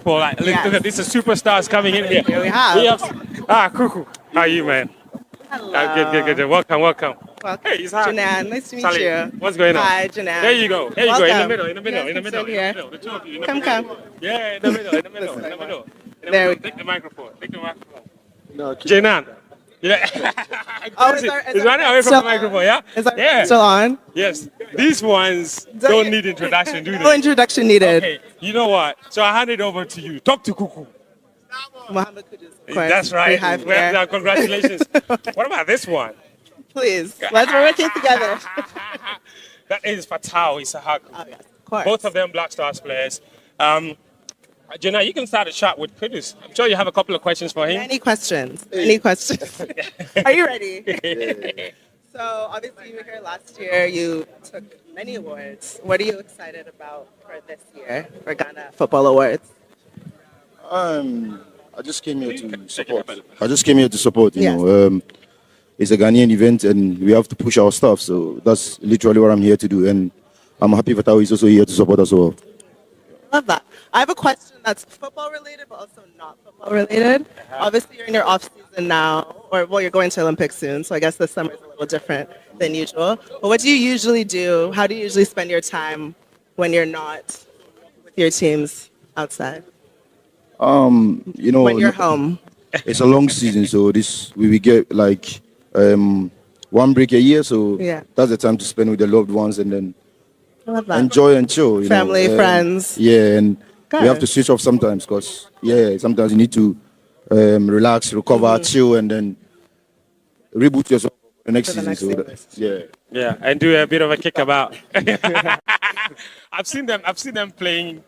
football. Like, look at this, the superstars coming in here. Here we have. Kuku. How are you, man? Hello. Good. Welcome. Welcome. Hey, Isaac. Janan, nice to meet Sally, you. what's going on? Hi, Janan. There you go. In the Welcome. middle. Yes, In the middle. here. The two of you. Come. Yeah, in the middle. There we go. Take the microphone. No, Janan. Yeah. He's running away from the microphone, yeah? Is that Yeah. still on? Yes. These ones don't need introduction, do No they? introduction needed. Okay. You know what? So I hand it over to you. Talk to Kuku. Mohammed Kudus, of course. That's right. We have here. Well, congratulations. What about this one? Please, let's work it together. That is Fatawu Issahaku. Oh, yes, of course. Both of them Black Stars players. Jenna, you can start a chat with Kudus. I'm sure you have a couple of questions for him. Any questions? Any questions? Are you ready? So, obviously, you were here last year. You took many awards. What are you excited about for this year for Ghana Football Awards? I just came here to support. You know, it's a Ghanaian event, and we have to push our stuff. So that's literally what I'm here to do, and I'm happy Fatawu is also here to support us all. Love that. I have a question that's football related, but also not football related. Obviously, you're in your off season now, you're going to Olympics soon, so I guess this summer is a little different than usual. But what do you usually do? How do you usually spend your time when you're not with your teams outside? You know, When you're home. it's a long season, so we will get like one break a year, so that's the time to spend with the loved ones and then I love that. enjoy and chill. You Family, know. friends. Yeah, and Good. we have to switch off sometimes because sometimes you need to relax, recover, chill, and then reboot yourself for the next For the season. next Yeah, and do a bit of a kickabout. I've seen them playing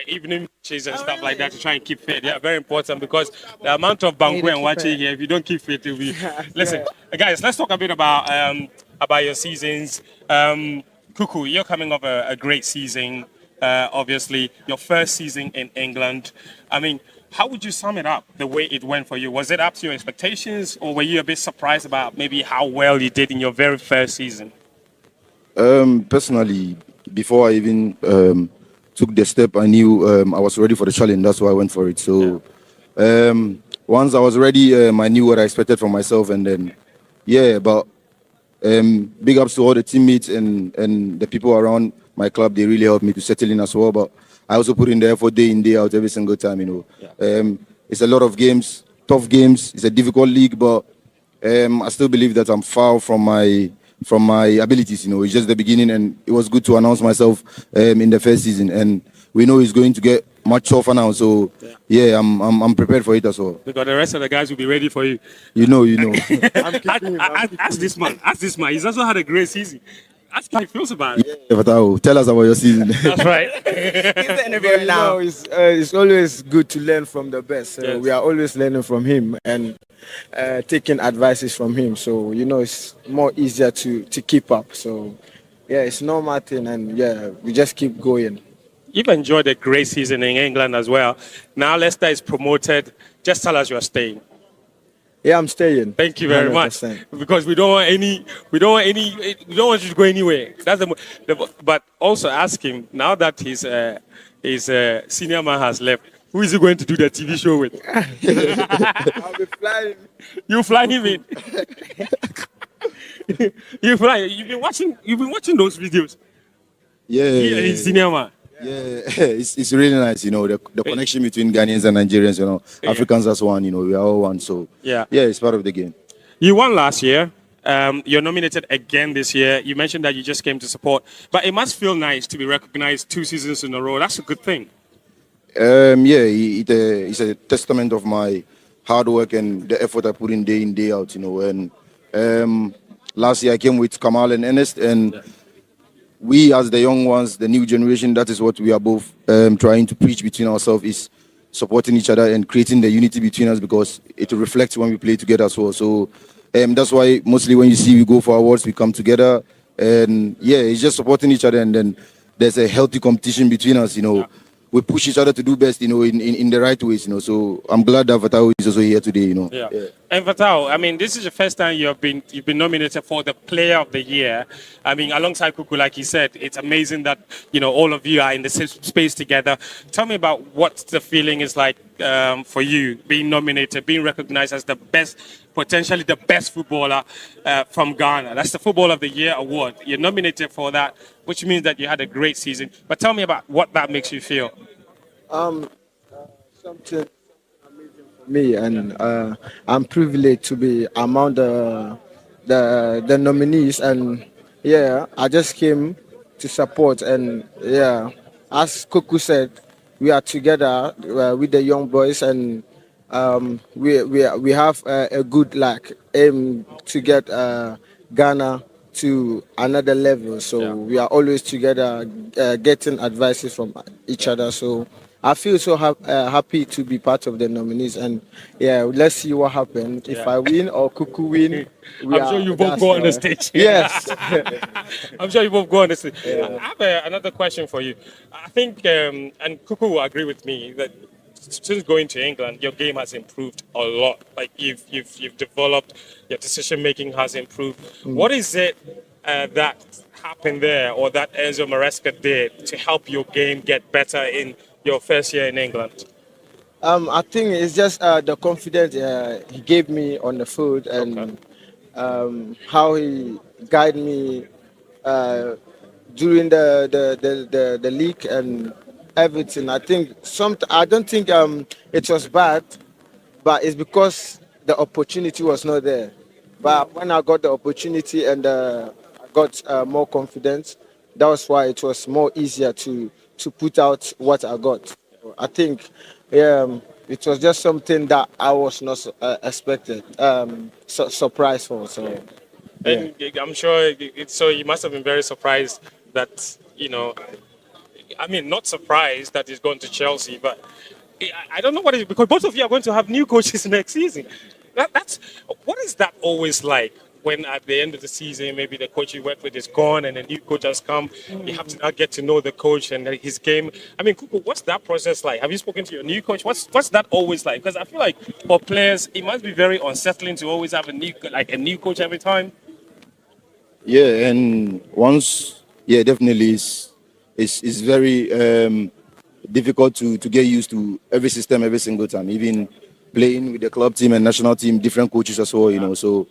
evening matches and stuff like that to try and keep fit. Yeah, very important because the amount of banku and watching here, if you don't keep fit, it'll be. Listen, guys, let's talk a bit about your seasons. Kuku, you're coming off a great season. Obviously, your first season in England. I mean, how would you sum it up, the way it went for you? Was it up to your expectations, or were you a bit surprised about maybe how well you did in your very first season? Personally, before I even took the step, I knew I was ready for the challenge. That's why I went for it. So once I was ready, I knew what I expected from myself. And then, but big ups to all the teammates and the people around my club. They really helped me to settle in as well. But I also put in the effort day in, day out, every single time, you know. Yeah. It's a lot of games, tough games. It's a difficult league, but I still believe that I'm far from my abilities, you know. It's just the beginning, and it was good to announce myself in the first season. And we know it's going to get much tougher now, so I'm prepared for it as well. Because the rest of the guys will be ready for you. You know. Ask this man. He's also had a great season. Ask how he feels about it. Yeah, Fatawu, tell us about your season. That's right. He's the interviewer now. It's always good to learn from the best. Yes. We are always learning from him and taking advices from him. So, you know, it's more easier to keep up. So, it's normal thing, and we just keep going. You've enjoyed a great season in England as well. Now Leicester is promoted. Just tell us you're staying. Yeah, I'm staying. Thank you very 100%. much. Because we don't want you to go anywhere. But also ask him, now that his senior man has left, who is he going to do the TV show with? I'll be flying. You fly him in. You fly. You've been watching those videos. Yeah. His senior man. Yeah, it's really nice, you know, the connection between Ghanaians and Nigerians, you know, Africans as one, you know, we are all one. So, it's part of the game. You won last year. You're nominated again this year. You mentioned that you just came to support, but it must feel nice to be recognized 2 seasons in a row. That's a good thing. It's a testament of my hard work and the effort I put in, day out, you know. And last year I came with Kamal and Ernest, and we as the young ones, the new generation, that is what we are both trying to preach between ourselves, is supporting each other and creating the unity between us, because it reflects when we play together as well. So that's why mostly when you see we go for awards, we come together, and it's just supporting each other, and then there's a healthy competition between us, you know. Yeah. We push each other to do best, you know, in the right ways, you know. So I'm glad that Fatawu is also here today, you know. Yeah. And Fatawu, I mean, this is the first time you've been nominated for the Player of the Year. I mean, alongside Kuku, like he said, it's amazing that all of you are in the same space together. Tell me about what the feeling is like for you being nominated, being recognized as the best, potentially the best footballer from Ghana. That's the Football of the Year award. You're nominated for that, which means that you had a great season. But tell me about what that makes you feel. Something amazing for me, and I'm privileged to be among the nominees. And yeah, I just came to support. And yeah, as Kuku said, we are together with the young boys, and we have a good aim to get Ghana to another level. So we are always together, getting advices from each other. So I feel so happy to be part of the nominees, and yeah, let's see what happens. If I win or Kuku win, I'm sure you both go on the stage. Yes. I'm sure you both go on the stage. I have another question for you. I think, and Kuku will agree with me, that since going to England, your game has improved a lot. Like you've developed, your decision making has improved. What is it that happened there, or that Enzo Maresca did to help your game get better in your first year in England? I think it's just the confidence he gave me on the field, and how he guided me during the league and everything. I don't think it was bad, but it's because the opportunity was not there. But when I got the opportunity and I got more confidence, that was why it was more easier to put out what I got. I think it was just something that I was not expected, surprised for. So, yeah. And I'm sure so you must have been very surprised that, I mean, not surprised that he's gone to Chelsea, but I don't know what it is, because both of you are going to have new coaches next season. That's what is that always like when at the end of the season, maybe the coach you worked with is gone and a new coach has come. You have to now get to know the coach and his game. I mean, Kuku, what's that process like? Have you spoken to your new coach? What's that always like? Because I feel like for players, it must be very unsettling to always have a new coach every time. Yeah, and definitely it's very difficult to get used to every system every single time. Even playing with the club team and national team, different coaches as well. So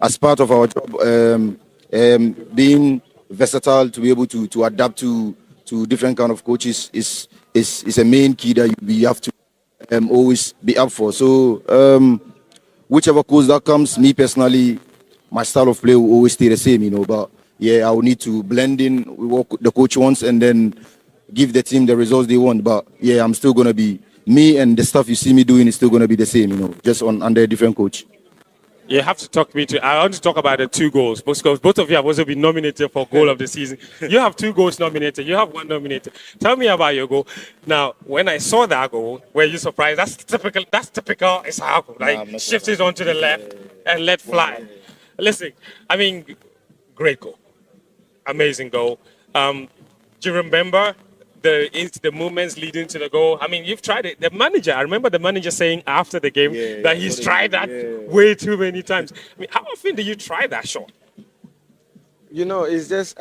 as part of our job, being versatile to be able to adapt to different kind of coaches is a main key that we have to always be up for. So whichever coach that comes, me personally, my style of play will always stay the same. But yeah, I will need to blend in with what the coach wants and then give the team the results they want. But yeah, I'm still gonna be me, and the stuff you see me doing is still gonna be the same. Just under a different coach. You have to talk me to. I want to talk about the 2 goals, because both of you have also been nominated for goal of the season. You have 2 goals nominated. You have 1 nominated. Tell me about your goal. Now, when I saw that goal, were you surprised? That's typical. Issahaku. Like shifted onto the left and let fly. Listen, I mean, great goal, amazing goal. Do you remember the movements leading to the goal? I mean, you've tried it. I remember the manager saying after the game that he's tried that way too many times. I mean, how often do you try that shot? It's just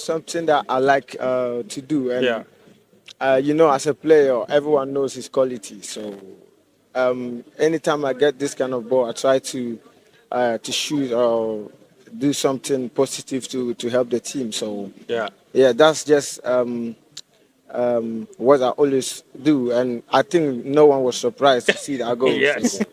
something that I like to do. And, as a player, everyone knows his quality. So anytime I get this kind of ball, I try to shoot or do something positive to help the team. So, that's just what I always do, and I think no one was surprised to see that goal. Yes, so,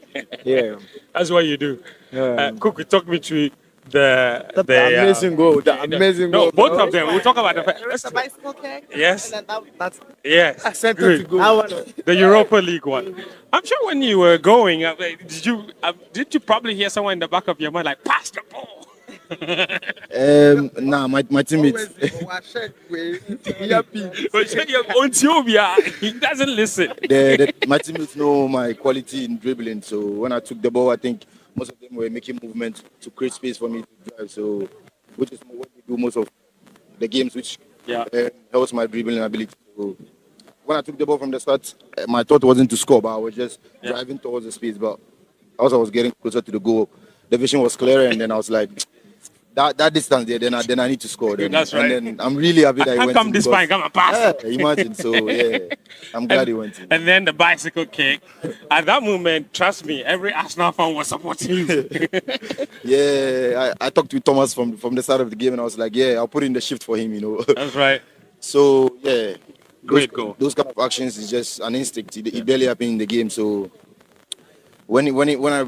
yeah, that's what you do. Kuku, talk me through the amazing goal. The amazing goal. No, both of them. We'll talk about The bicycle kick. Yes. And then that's Yes. Center to goal. The Europa League one. I'm sure when you were going, did you probably hear someone in the back of your mind like, pass the ball? Nah, my teammates. He doesn't listen. My teammates know my quality in dribbling, so when I took the ball, I think most of them were making movements to create space for me to drive. So, which is what we do most of the games, which helps my dribbling ability. So, when I took the ball from the start, my thought wasn't to score, but I was just driving towards the space. But as I was getting closer to the goal, the vision was clearer, and then I was like, that distance there, then I need to score. Then. That's right. And then I'm really happy that he went come in this because- far and come and pass. Yeah, imagine. So yeah, I'm glad he went in. And then the bicycle kick. At that moment, trust me, every Arsenal fan was supporting you. Yeah, I talked with Thomas from the start of the game, and I was like, yeah, I'll put in the shift for him, That's right. So yeah, Great goal. Those kind of actions is just an instinct. It barely happened in the game. So when I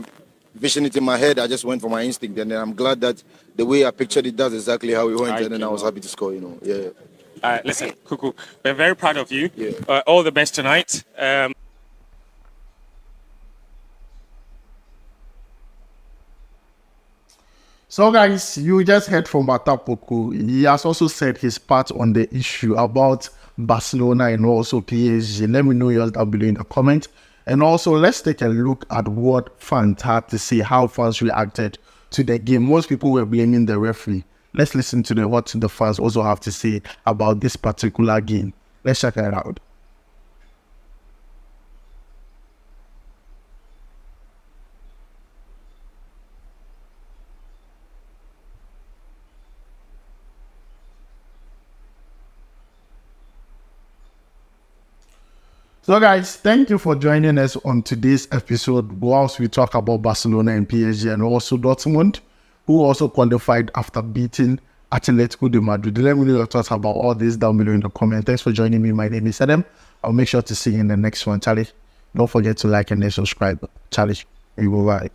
visioned it in my head, I just went for my instinct, and then I'm glad that the way I pictured it, that's exactly how it went, and then I was happy to score. Yeah. All right, listen, Kuku, we're very proud of you. Yeah. All the best tonight. So guys, you just heard from Batapoku. He has also said his part on the issue about Barcelona and also PSG. Let me know yours down below in the comment. And also, let's take a look at what fans had to say, how fans reacted to the game. Most people were blaming the referee. Let's listen to what the fans also have to say about this particular game. Let's check it out. So guys, thank you for joining us on today's episode whilst we talk about Barcelona and PSG and also Dortmund, who also qualified after beating Atletico de Madrid. Let me know your thoughts about all this down below in the comment. Thanks for joining me. My name is Adam. I'll make sure to see you in the next one. Charlie, don't forget to like and then subscribe. Charlie, you will bye.